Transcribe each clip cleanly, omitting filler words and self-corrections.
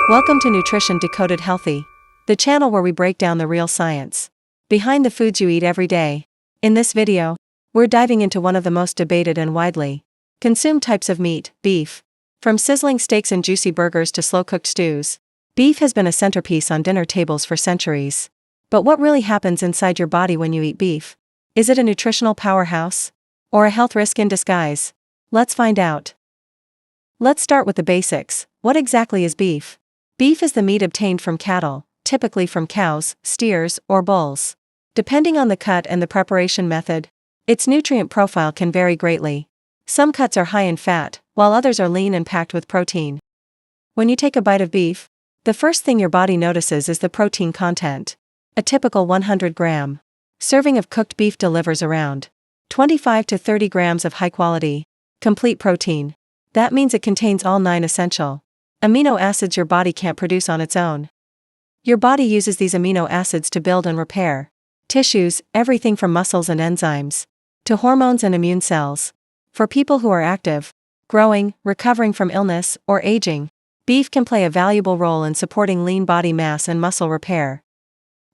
Welcome to Nutrition Decoded Healthy, the channel where we break down the real science behind the foods you eat every day. In this video, we're diving into one of the most debated and widely consumed types of meat, beef. From sizzling steaks and juicy burgers to slow-cooked stews, beef has been a centerpiece on dinner tables for centuries. But what really happens inside your body when you eat beef? Is it a nutritional powerhouse? Or a health risk in disguise? Let's find out. Let's start with the basics. What exactly is beef? Beef is the meat obtained from cattle, typically from cows, steers, or bulls. Depending on the cut and the preparation method, its nutrient profile can vary greatly. Some cuts are high in fat, while others are lean and packed with protein. When you take a bite of beef, the first thing your body notices is the protein content. A typical 100-gram serving of cooked beef delivers around 25 to 30 grams of high-quality, complete protein. That means it contains all 9 essential amino acids your body can't produce on its own. Your body uses these amino acids to build and repair tissues, everything from muscles and enzymes to hormones and immune cells. For people who are active, growing, recovering from illness, or aging, beef can play a valuable role in supporting lean body mass and muscle repair.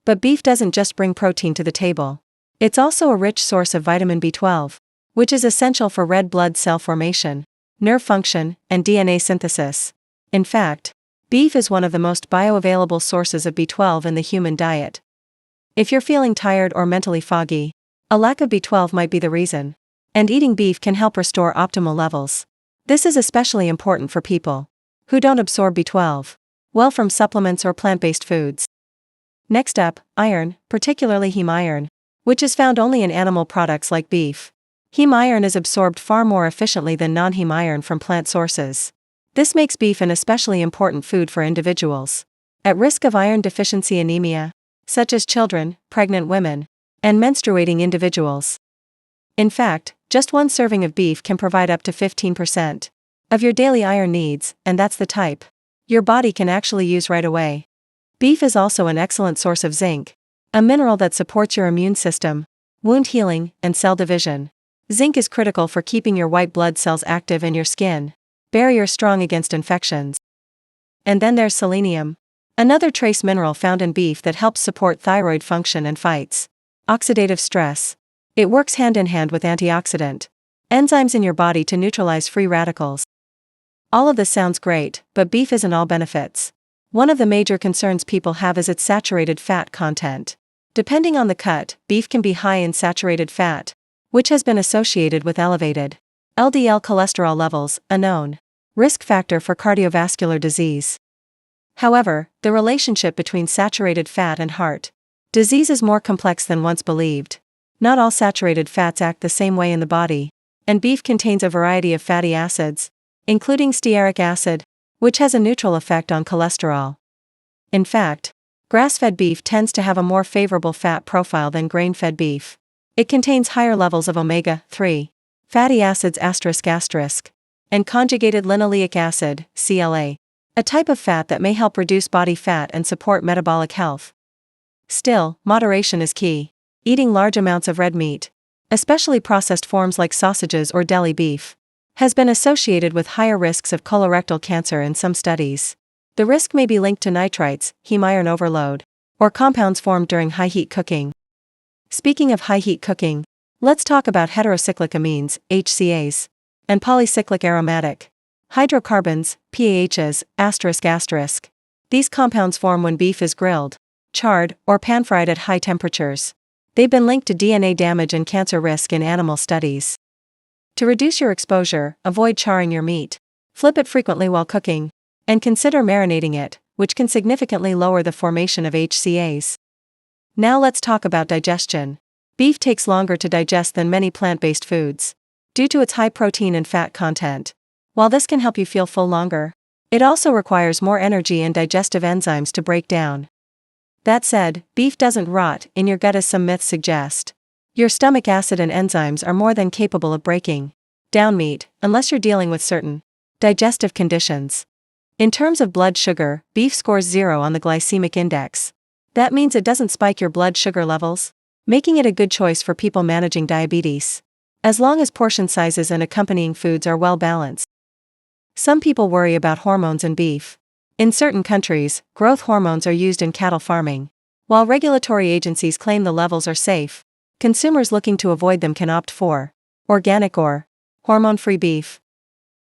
But beef doesn't just bring protein to the table. It's also a rich source of vitamin B12, which is essential for red blood cell formation, nerve function, and DNA synthesis. In fact, beef is one of the most bioavailable sources of B12 in the human diet. If you're feeling tired or mentally foggy, a lack of B12 might be the reason, and eating beef can help restore optimal levels. This is especially important for people who don't absorb B12 well from supplements or plant-based foods. Next up, iron, particularly heme iron, which is found only in animal products like beef. Heme iron is absorbed far more efficiently than non-heme iron from plant sources. This makes beef an especially important food for individuals at risk of iron deficiency anemia, such as children, pregnant women, and menstruating individuals. In fact, just one serving of beef can provide up to 15% of your daily iron needs, and that's the type your body can actually use right away. Beef is also an excellent source of zinc, a mineral that supports your immune system, wound healing, and cell division. Zinc is critical for keeping your white blood cells active and your skin barrier strong against infections. And then there's selenium, another trace mineral found in beef that helps support thyroid function and fights oxidative stress. It works hand in hand with antioxidant enzymes in your body to neutralize free radicals. All of this sounds great, but beef isn't all benefits. One of the major concerns people have is its saturated fat content. Depending on the cut, beef can be high in saturated fat, which has been associated with elevated LDL cholesterol levels, a known risk factor for cardiovascular disease. However, the relationship between saturated fat and heart disease is more complex than once believed. Not all saturated fats act the same way in the body, and beef contains a variety of fatty acids, including stearic acid, which has a neutral effect on cholesterol. In fact, grass-fed beef tends to have a more favorable fat profile than grain-fed beef. It contains higher levels of omega-3 fatty acids ***, and conjugated linoleic acid, CLA, a type of fat that may help reduce body fat and support metabolic health. Still, moderation is key. Eating large amounts of red meat, especially processed forms like sausages or deli beef, has been associated with higher risks of colorectal cancer in some studies. The risk may be linked to nitrites, heme iron overload, or compounds formed during high-heat cooking. Speaking of high-heat cooking, let's talk about heterocyclic amines, HCAs, and polycyclic aromatic hydrocarbons, PAHs, ***. These compounds form when beef is grilled, charred, or pan-fried at high temperatures. They've been linked to DNA damage and cancer risk in animal studies. To reduce your exposure, avoid charring your meat, flip it frequently while cooking, and consider marinating it, which can significantly lower the formation of HCAs. Now let's talk about digestion. Beef takes longer to digest than many plant-based foods, due to its high protein and fat content. While this can help you feel full longer, it also requires more energy and digestive enzymes to break down. That said, beef doesn't rot in your gut as some myths suggest. Your stomach acid and enzymes are more than capable of breaking down meat, unless you're dealing with certain digestive conditions. In terms of blood sugar, beef scores 0 on the glycemic index. That means it doesn't spike your blood sugar levels, making it a good choice for people managing diabetes, as long as portion sizes and accompanying foods are well balanced. Some people worry about hormones in beef. In certain countries, growth hormones are used in cattle farming. While regulatory agencies claim the levels are safe, consumers looking to avoid them can opt for organic or hormone-free beef.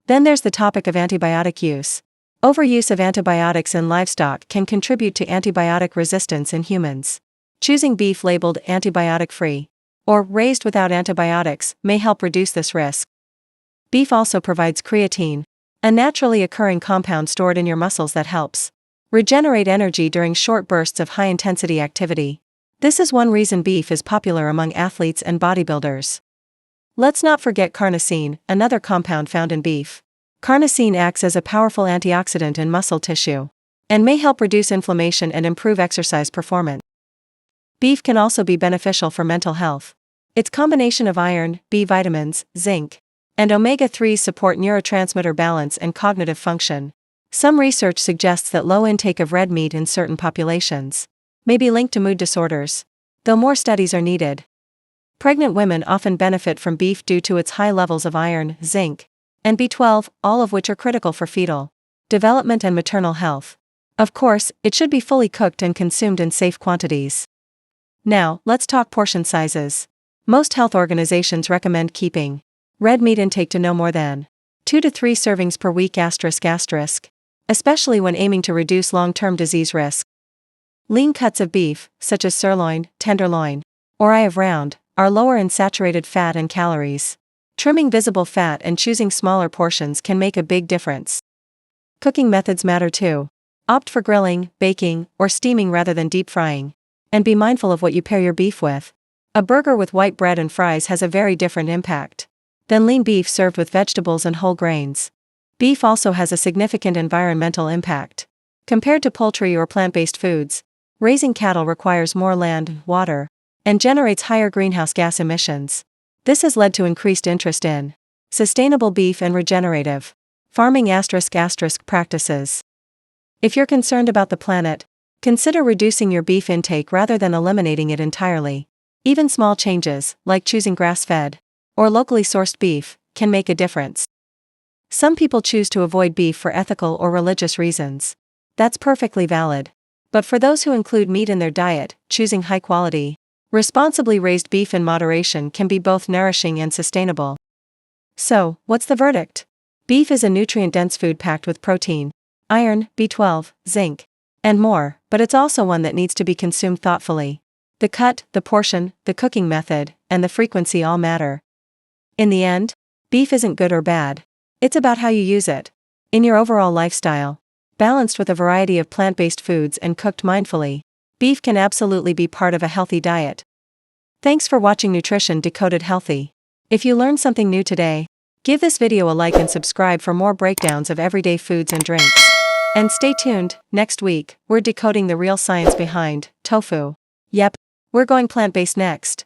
Then there's the topic of antibiotic use. Overuse of antibiotics in livestock can contribute to antibiotic resistance in humans. Choosing beef labeled antibiotic-free or raised without antibiotics may help reduce this risk. Beef also provides creatine, a naturally occurring compound stored in your muscles that helps regenerate energy during short bursts of high-intensity activity. This is one reason beef is popular among athletes and bodybuilders. Let's not forget carnosine, another compound found in beef. Carnosine acts as a powerful antioxidant in muscle tissue and may help reduce inflammation and improve exercise performance. Beef can also be beneficial for mental health. Its combination of iron, B vitamins, zinc, and omega-3s support neurotransmitter balance and cognitive function. Some research suggests that low intake of red meat in certain populations may be linked to mood disorders, though more studies are needed. Pregnant women often benefit from beef due to its high levels of iron, zinc, and B12, all of which are critical for fetal development and maternal health. Of course, it should be fully cooked and consumed in safe quantities. Now, let's talk portion sizes. Most health organizations recommend keeping red meat intake to no more than 2 to 3 servings per week ***, especially when aiming to reduce long-term disease risk. Lean cuts of beef, such as sirloin, tenderloin, or eye of round, are lower in saturated fat and calories. Trimming visible fat and choosing smaller portions can make a big difference. Cooking methods matter too. Opt for grilling, baking, or steaming rather than deep frying. And be mindful of what you pair your beef with. A burger with white bread and fries has a very different impact than lean beef served with vegetables and whole grains. Beef also has a significant environmental impact. Compared to poultry or plant-based foods, raising cattle requires more land, water, and generates higher greenhouse gas emissions. This has led to increased interest in sustainable beef and regenerative farming *** practices. If you're concerned about the planet, consider reducing your beef intake rather than eliminating it entirely. Even small changes, like choosing grass-fed or locally sourced beef, can make a difference. Some people choose to avoid beef for ethical or religious reasons. That's perfectly valid. But for those who include meat in their diet, choosing high-quality, responsibly raised beef in moderation can be both nourishing and sustainable. So, what's the verdict? Beef is a nutrient-dense food packed with protein, iron, B12, zinc, and more, but it's also one that needs to be consumed thoughtfully. The cut, the portion, the cooking method, and the frequency all matter. In the end, beef isn't good or bad. It's about how you use it. In your overall lifestyle, balanced with a variety of plant-based foods and cooked mindfully, beef can absolutely be part of a healthy diet. Thanks for watching Nutrition Decoded Healthy. If you learned something new today, give this video a like and subscribe for more breakdowns of everyday foods and drinks. And stay tuned, next week, we're decoding the real science behind tofu. Yep, we're going plant-based next.